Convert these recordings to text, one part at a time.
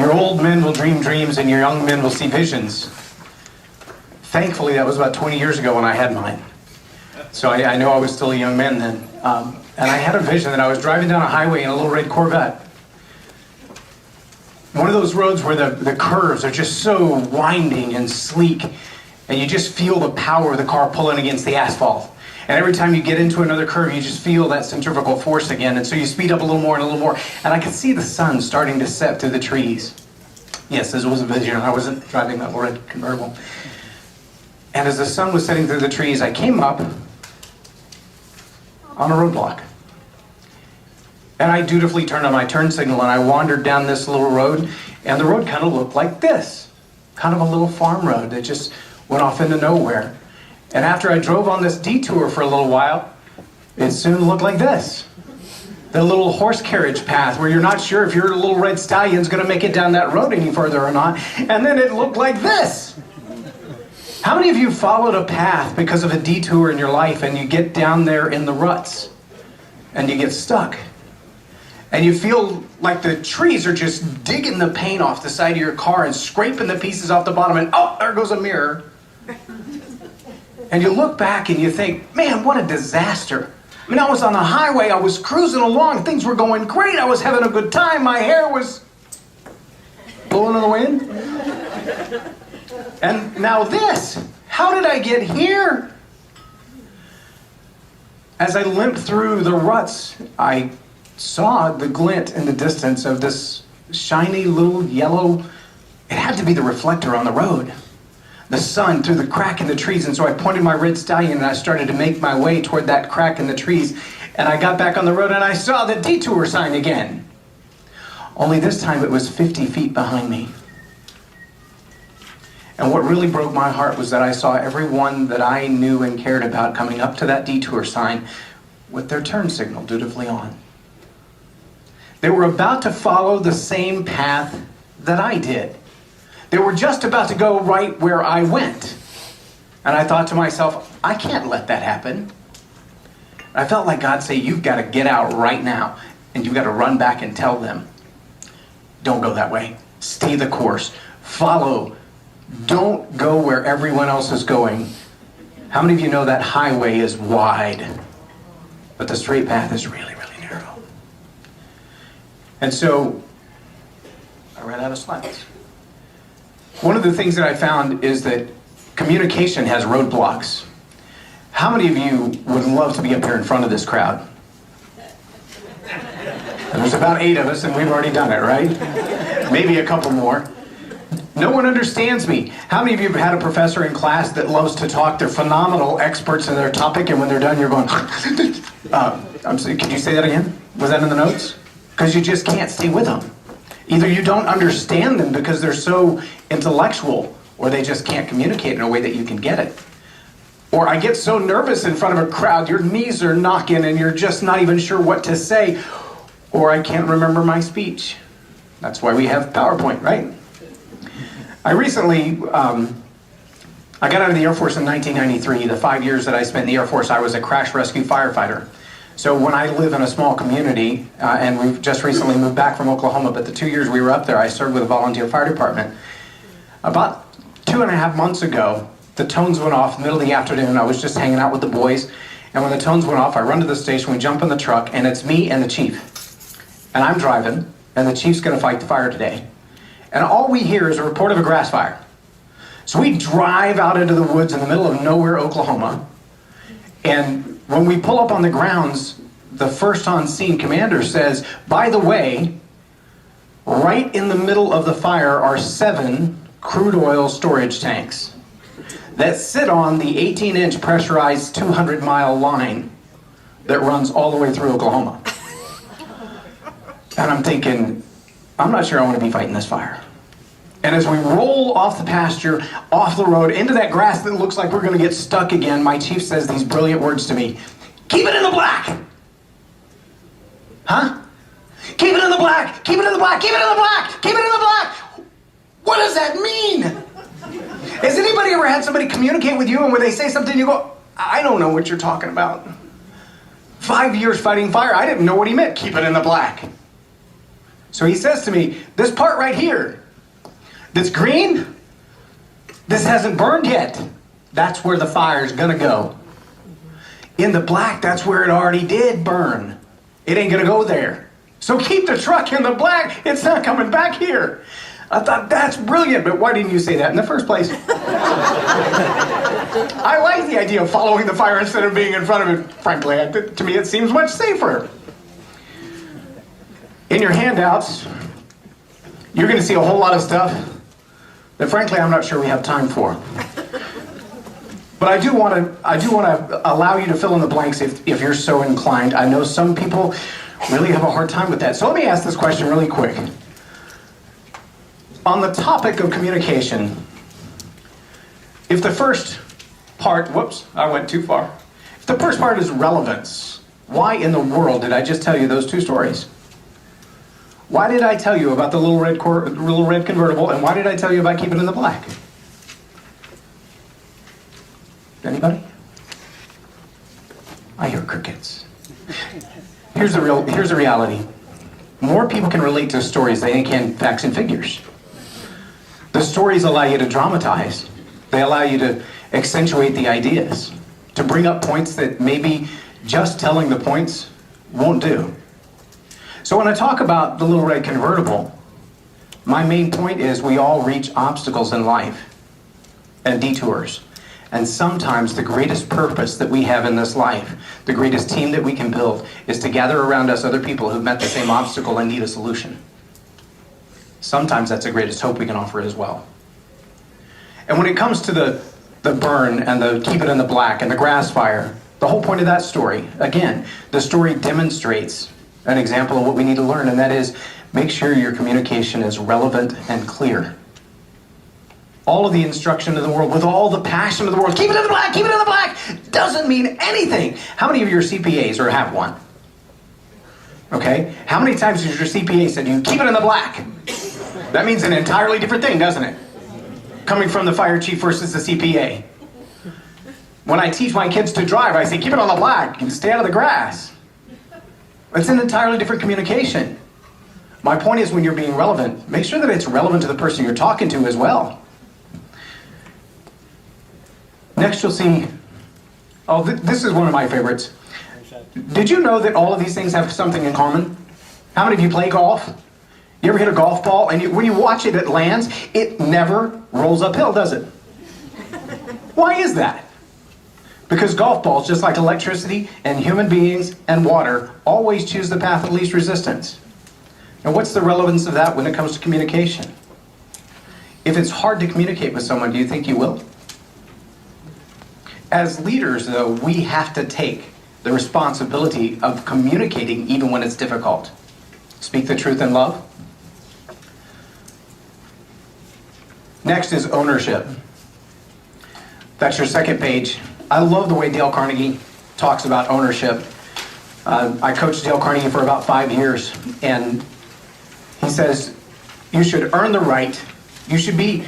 Your old men will dream dreams and your young men will see visions. Thankfully, that was about 20 years ago when I had mine. So I know I was still a young man then. And I had a vision that I was driving down a highway in a little red Corvette. One of those roads where the curves are just so winding and sleek, and you just feel the power of the car pulling against the asphalt. And every time you get into another curve, you just feel that centrifugal force again. And so you speed up a little more and a little more. And I could see the sun starting to set through the trees. Yes, this was a vision. I wasn't driving that red convertible. And as the sun was setting through the trees, I came up on a roadblock. And I dutifully turned on my turn signal and I wandered down this little road, and the road kind of looked like this. Kind of a little farm road that just went off into nowhere. And after I drove on this detour for a little while, it soon looked like this. The little horse carriage path where you're not sure if your little red stallion's gonna make it down that road any further or not. And then it looked like this. How many of you followed a path because of a detour in your life and you get down there in the ruts and you get stuck? And you feel like the trees are just digging the paint off the side of your car and scraping the pieces off the bottom, and oh, there goes a mirror. And you look back and you think, man, what a disaster. I mean, I was on the highway, I was cruising along, things were going great, I was having a good time, my hair was blowing in the wind. And now this, how did I get here? As I limped through the ruts, I saw the glint in the distance of this shiny little yellow, it had to be the reflector on the road. The sun through the crack in the trees, and so I pointed my red stallion and I started to make my way toward that crack in the trees, and I got back on the road and I saw the detour sign again. Only this time it was 50 feet behind me. And what really broke my heart was that I saw everyone that I knew and cared about coming up to that detour sign with their turn signal dutifully on. They were about to follow the same path that I did. They were just about to go right where I went. And I thought to myself, I can't let that happen. I felt like God say, you've got to get out right now, and you've got to run back and tell them, don't go that way. Stay the course. Follow. Don't go where everyone else is going. How many of you know that highway is wide, but the straight path is really, really narrow? And so, I ran out of slides. One of the things that I found is that communication has roadblocks. How many of you would love to be up here in front of this crowd? There's about 8 of us and we've already done it, right? Maybe a couple more. No one understands me. How many of you have had a professor in class that loves to talk? They're phenomenal experts in their topic, and when they're done, you're going, I'm sorry, could you say that again? Was that in the notes? Because you just can't stay with them. Either you don't understand them because they're so intellectual, or they just can't communicate in a way that you can get it. Or I get so nervous in front of a crowd, your knees are knocking and you're just not even sure what to say. Or I can't remember my speech. That's why we have PowerPoint, right? I recently, I got out of the Air Force in 1993. The 5 years that I spent in the Air Force, I was a crash rescue firefighter. So when I live in a small community, and we've just recently moved back from Oklahoma, but the 2 years we were up there, I served with a volunteer fire department. About 2.5 months ago, the tones went off in the middle of the afternoon. I was just hanging out with the boys, and when the tones went off, I run to the station, we jump in the truck, and it's me and the chief. And I'm driving, and the chief's gonna fight the fire today. And all we hear is a report of a grass fire. So we drive out into the woods in the middle of nowhere, Oklahoma, and when we pull up on the grounds, the first on-scene commander says, by the way, right in the middle of the fire are 7 crude oil storage tanks that sit on the 18-inch pressurized 200-mile line that runs all the way through Oklahoma. And I'm thinking, I'm not sure I want to be fighting this fire. And as we roll off the pasture, off the road, into that grass that looks like we're going to get stuck again, my chief says these brilliant words to me. Keep it in the black! Huh? Keep it in the black! Keep it in the black! Keep it in the black! Keep it in the black! What does that mean? Has anybody ever had somebody communicate with you and when they say something you go, I don't know what you're talking about. 5 years fighting fire, I didn't know what he meant, keep it in the black. So he says to me, this part right here, that's green, this hasn't burned yet. That's where the fire's gonna go. In the black, that's where it already did burn. It ain't gonna go there. So keep the truck in the black, it's not coming back here. I thought, that's brilliant, but why didn't you say that in the first place? I like the idea of following the fire instead of being in front of it. Frankly, to me it seems much safer. In your handouts, you're gonna see a whole lot of stuff that frankly I'm not sure we have time for. But I do want to allow you to fill in the blanks if you're so inclined. I know some people really have a hard time with that. So let me ask this question really quick. On the topic of communication, if the first part, whoops, I went too far. If the first part is relevance, why in the world did I just tell you those two stories? Why did I tell you about the little red convertible, and why did I tell you about keeping it in the black? Anybody? I hear crickets. Here's the reality. More people can relate to stories than they can facts and figures. The stories allow you to dramatize. They allow you to accentuate the ideas, to bring up points that maybe just telling the points won't do. So when I talk about the little red convertible, my main point is we all reach obstacles in life and detours. And sometimes the greatest purpose that we have in this life, the greatest team that we can build, is to gather around us other people who've met the same obstacle and need a solution. Sometimes that's the greatest hope we can offer as well. And when it comes to the burn and the keep it in the black and the grass fire, the whole point of that story, again, the story demonstrates an example of what we need to learn, and that is make sure your communication is relevant and clear. All of the instruction in the world, with all the passion of the world, keep it in the black, keep it in the black, doesn't mean anything. How many of your CPAs or have one? Okay? How many times has your CPA said to you, keep it in the black? That means an entirely different thing, doesn't it? Coming from the fire chief versus the CPA. When I teach my kids to drive, I say, keep it on the black, and stay out of the grass. It's an entirely different communication. My point is when you're being relevant, make sure that it's relevant to the person you're talking to as well. Next you'll see, this is one of my favorites. Did you know that all of these things have something in common? How many of you play golf? You ever hit a golf ball and when you watch it, it lands, it never rolls uphill, does it? Why is that? Because golf balls, just like electricity and human beings and water, always choose the path of least resistance. And what's the relevance of that when it comes to communication? If it's hard to communicate with someone, do you think you will? As leaders, though, we have to take the responsibility of communicating even when it's difficult. Speak the truth in love. Next is ownership. That's your second page. I love the way Dale Carnegie talks about ownership. I coached Dale Carnegie for about 5 years, and he says, you should earn the right, you should be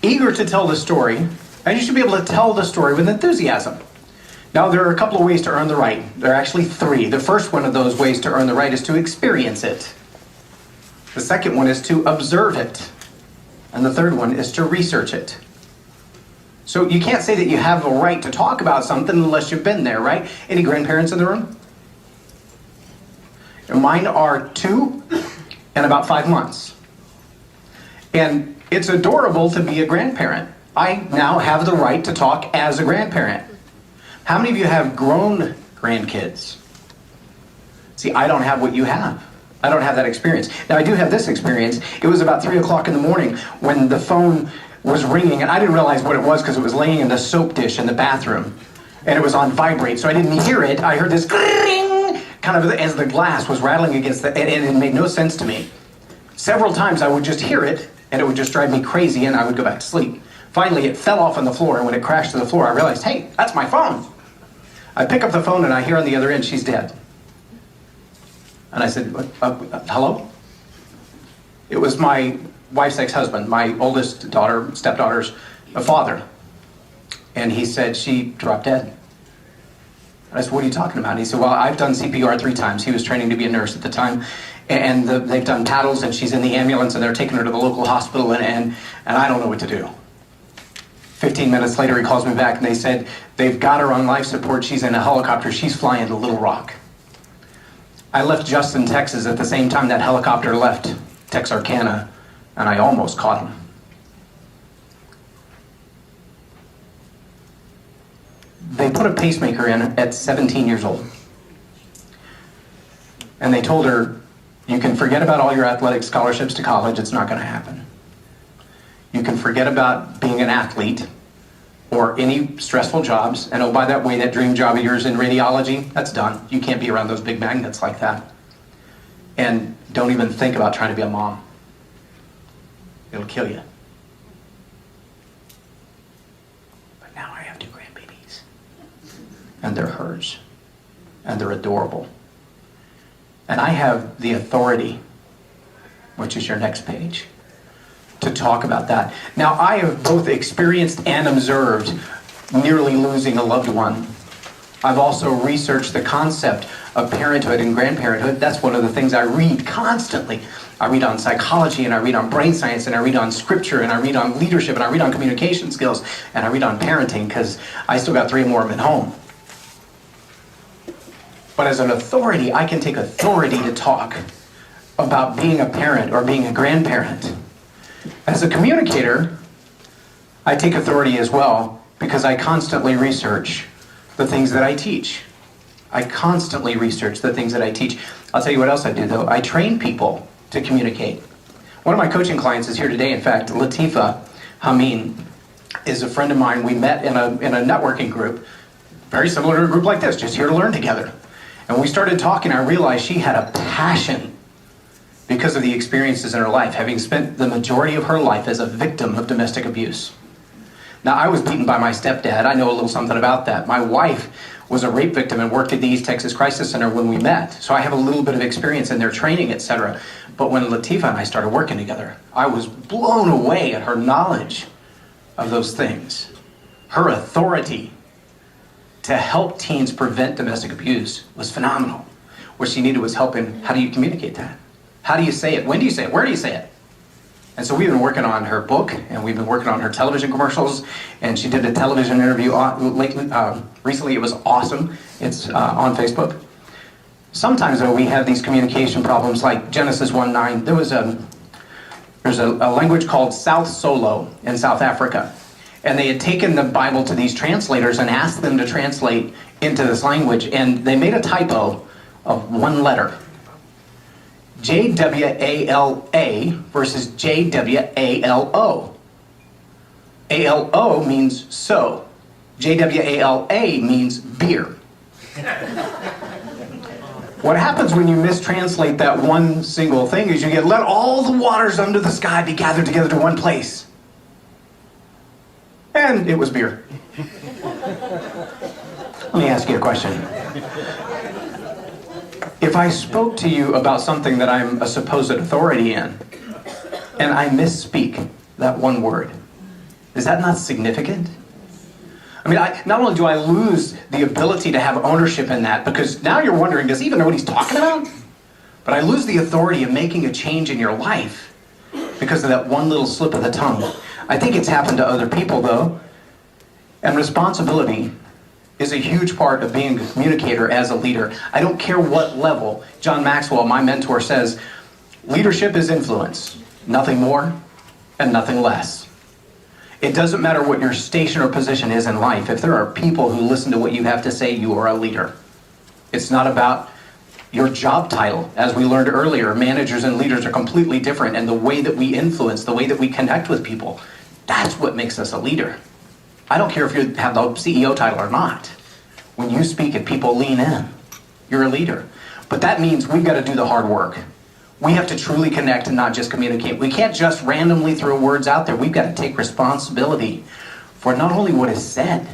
eager to tell the story, and you should be able to tell the story with enthusiasm. Now, there are a couple of ways to earn the right. There are actually 3. The first one of those ways to earn the right is to experience it. The second one is to observe it. And the third one is to research it. So you can't say that you have a right to talk about something unless you've been there, right? Any grandparents in the room? Mine are 2 and about 5 months. And it's adorable to be a grandparent. I now have the right to talk as a grandparent. How many of you have grown grandkids? See, I don't have what you have. I don't have that experience. Now, I do have this experience. It was about 3 o'clock in the morning when the phone was ringing, and I didn't realize what it was because it was laying in the soap dish in the bathroom, and it was on vibrate, so I didn't hear it. I heard this ring, kind of as the glass was rattling against the, and it made no sense to me. Several times I would just hear it, and it would just drive me crazy, and I would go back to sleep. Finally, it fell off on the floor, and when it crashed to the floor, I realized, hey, that's my phone. I pick up the phone, and I hear on the other end, she's dead. And I said, hello? It was my wife's ex-husband, my oldest daughter, stepdaughter's father. And he said, she dropped dead. I said, what are you talking about? And he said, well, I've done CPR 3 times. He was training to be a nurse at the time. and they've done paddles, and she's in the ambulance, and they're taking her to the local hospital, and I don't know what to do. 15 minutes later, he calls me back, and they said they've got her on life support. She's in a helicopter. She's flying to Little Rock. I left Justin, Texas at the same time that helicopter left Texarkana, and I almost caught him. They put a pacemaker in at 17 years old. And they told her, you can forget about all your athletic scholarships to college. It's not going to happen. You can forget about being an athlete or any stressful jobs. And oh, by that way, that dream job of yours in radiology, that's done. You can't be around those big magnets like that. And don't even think about trying to be a mom. It'll kill you. But now I have 2 grandbabies. And they're hers. And they're adorable. And I have the authority, which is your next page, to talk about that. Now, I have both experienced and observed nearly losing a loved one. I've also researched the concept of parenthood and grandparenthood. That's one of the things I read constantly. I read on psychology, and I read on brain science, and I read on scripture, and I read on leadership, and I read on communication skills, and I read on parenting, because I still got 3 more of them at home. But as an authority, I can take authority to talk about being a parent or being a grandparent. As a communicator, I take authority as well because I constantly research the things that I teach. I constantly research the things that I teach. I'll tell you what else I do, though. I train people to communicate. One of my coaching clients is here today. In fact, Latifa Hameen is a friend of mine. We met in a networking group, very similar to a group like this, just here to learn together. And when we started talking, I realized she had a passion because of the experiences in her life, having spent the majority of her life as a victim of domestic abuse. Now, I was beaten by my stepdad. I know a little something about that. My wife was a rape victim and worked at the East Texas Crisis Center when we met. So I have a little bit of experience in their training, etc. But when Latifa and I started working together, I was blown away at her knowledge of those things. Her authority to help teens prevent domestic abuse was phenomenal. What she needed was help in how do you communicate that? How do you say it? When do you say it? Where do you say it? And so we've been working on her book, and we've been working on her television commercials, and she did a television interview recently. It was awesome. It's on Facebook. Sometimes, though, we have these communication problems like Genesis 1:9. There's a language called South Solo in South Africa. And they had taken the Bible to these translators and asked them to translate into this language, and they made a typo of 1 letter. J-W-A-L-A versus J-W-A-L-O. A-L-O means so. J-W-A-L-A means beer. What happens when you mistranslate that one single thing is you get, let all the waters under the sky be gathered together to one place. And it was beer. Let me ask you a question. If I spoke to you about something that I'm a supposed authority in, and I misspeak that one word, is that not significant? I mean, not only do I lose the ability to have ownership in that, because now you're wondering, does he even know what he's talking about? But I lose the authority of making a change in your life because of that one little slip of the tongue. I think it's happened to other people, though. And responsibility is a huge part of being a communicator as a leader. I don't care what level. John Maxwell, my mentor, says, leadership is influence, nothing more and nothing less. It doesn't matter what your station or position is in life. If there are people who listen to what you have to say, you are a leader. It's not about your job title. As we learned earlier, managers and leaders are completely different, and the way that we influence, the way that we connect with people, that's what makes us a leader. I don't care if you have the CEO title or not. When you speak and people lean in, you're a leader. But that means we've got to do the hard work. We have to truly connect and not just communicate. We can't just randomly throw words out there. We've got to take responsibility for not only what is said,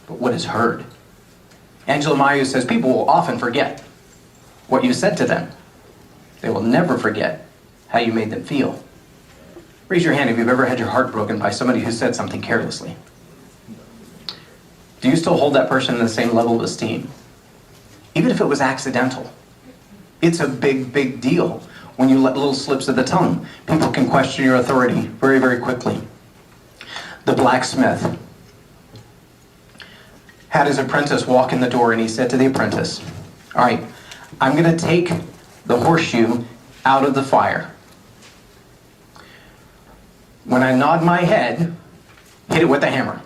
but what is heard. Angela Mayu says people will often forget what you said to them. They will never forget how you made them feel. Raise your hand if you've ever had your heart broken by somebody who said something carelessly. Do you still hold that person in the same level of esteem? Even if it was accidental. It's a big, big deal. when you let little slips of the tongue. People can question your authority very, very quickly. The blacksmith had his apprentice walk in the door, and he said to the apprentice, all right, I'm going to take the horseshoe out of the fire. When I nod my head, hit it with the hammer.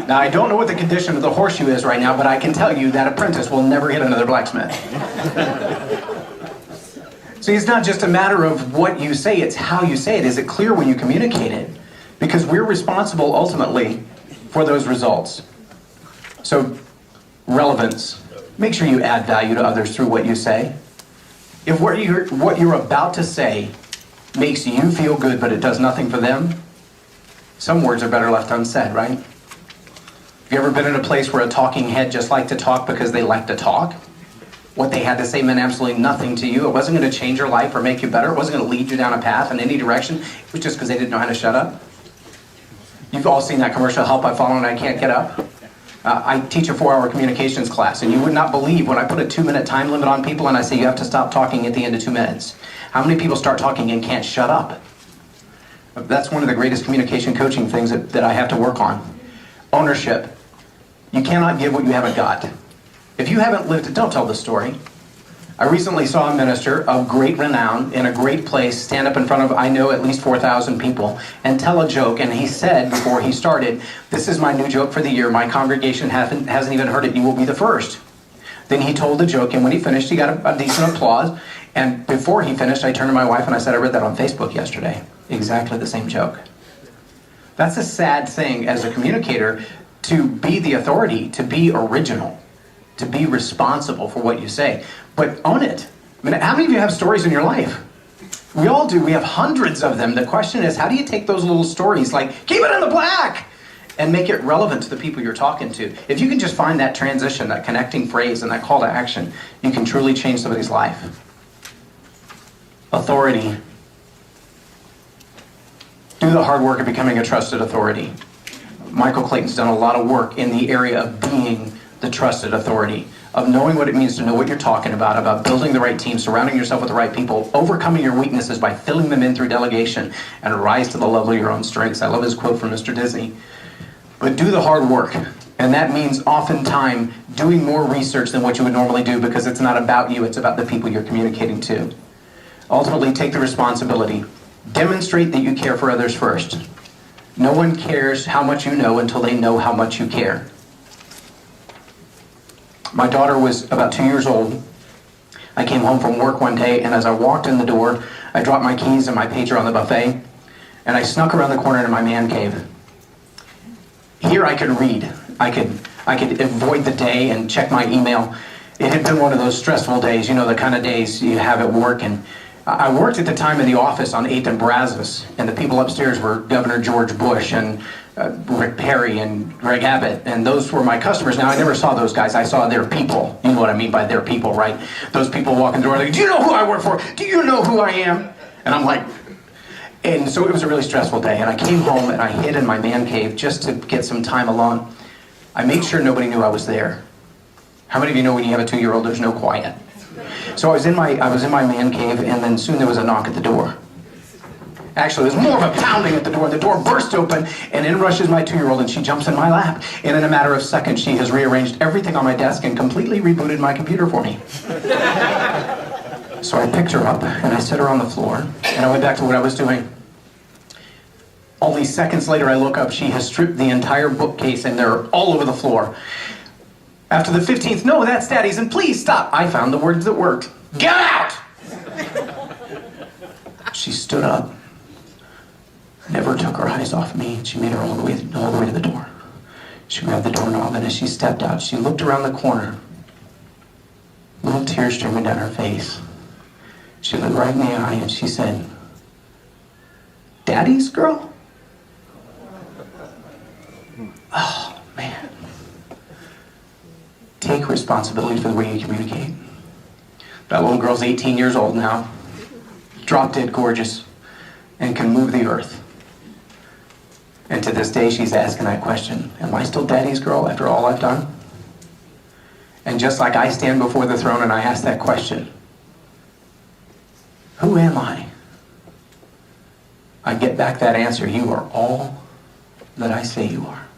Now, I don't know what the condition of the horseshoe is right now, but I can tell you that apprentice will never hit another blacksmith. See, it's not just a matter of what you say, it's how you say it. Is it clear when you communicate it? Because we're responsible ultimately for those results. So, relevance. Make sure you add value to others through what you say. If what you're about to say makes you feel good, but it does nothing for them, some words are better left unsaid, right? Have you ever been in a place where a talking head just liked to talk because they like to talk? What they had to say meant absolutely nothing to you. It wasn't going to change your life or make you better. It wasn't going to lead you down a path in any direction. It was just because they didn't know how to shut up. You've all seen that commercial, Help, I Fall and I Can't Get Up. I teach a 4-hour communications class, and you would not believe when I put a 2-minute time limit on people and I say you have to stop talking at the end of 2 minutes. How many people start talking and can't shut up? That's one of the greatest communication coaching things that I have to work on. Ownership. You cannot give what you haven't got. If you haven't lived it, don't tell the story. I recently saw a minister of great renown in a great place stand up in front of, I know, at least 4,000 people and tell a joke. And he said before he started, this is my new joke for the year. My congregation hasn't even heard it. You will be the first. Then he told the joke, and when he finished, he got a decent applause. And before he finished, I turned to my wife and I said, I read that on Facebook yesterday. Exactly the same joke. That's a sad thing as a communicator, to be the authority, to be original, to be responsible for what you say. But own it. I mean, how many of you have stories in your life? We all do. We have hundreds of them. The question is, how do you take those little stories, like, keep it in the black, and make it relevant to the people you're talking to? If you can just find that transition, that connecting phrase, and that call to action, you can truly change somebody's life. Authority. Do the hard work of becoming a trusted authority. Michael Clayton's done a lot of work in the area of being the trusted authority, of knowing what it means to know what you're talking about building the right team, surrounding yourself with the right people, overcoming your weaknesses by filling them in through delegation, and rise to the level of your own strengths. I love his quote from Mr. Disney. But do the hard work. And that means oftentimes doing more research than what you would normally do, because it's not about you, it's about the people you're communicating to. Ultimately, take the responsibility. Demonstrate that you care for others first. No one cares how much you know until they know how much you care. My daughter was about 2 years old. I came home from work one day, and as I walked in the door, I dropped my keys and my pager on the buffet, and I snuck around the corner into my man cave. Here I could read. I could avoid the day and check my email. It had been one of those stressful days, you know, the kind of days you have at work. And I worked at the time in the office on 8th and Brazos, and the people upstairs were Governor George Bush and Rick Perry and Greg Abbott, and those were my customers. Now, I never saw those guys. I saw their people. You know what I mean by their people, right? Those people walking the door, like, do you know who I work for? Do you know who I am? And I'm like, and so it was a really stressful day, and I came home and I hid in my man cave just to get some time alone. I made sure nobody knew I was there. How many of you know when you have a 2-year-old, there's no quiet? So I was in my man cave, and then soon there was a knock at the door. Actually, it was more of a pounding at the door. The door burst open, and in rushes my 2-year-old, and she jumps in my lap. And in a matter of seconds, she has rearranged everything on my desk and completely rebooted my computer for me. So I picked her up, and I set her on the floor, and I went back to what I was doing. Only seconds later, I look up. She has stripped the entire bookcase, and they're all over the floor. After the 15th, no, that's Daddy's, and please stop. I found the words that worked. Get out! She stood up, never took her eyes off me. She made her all the way to the door. She grabbed the doorknob, and as she stepped out, she looked around the corner, little tears streaming down her face. She looked right in the eye, and she said, Daddy's girl? Oh, man. Take responsibility for the way you communicate. That little girl's 18 years old now, drop dead gorgeous, and can move the earth. And to this day, she's asking that question, am I still Daddy's girl after all I've done? And just like I stand before the throne and I ask that question, who am I? I get back that answer, you are all that I say you are.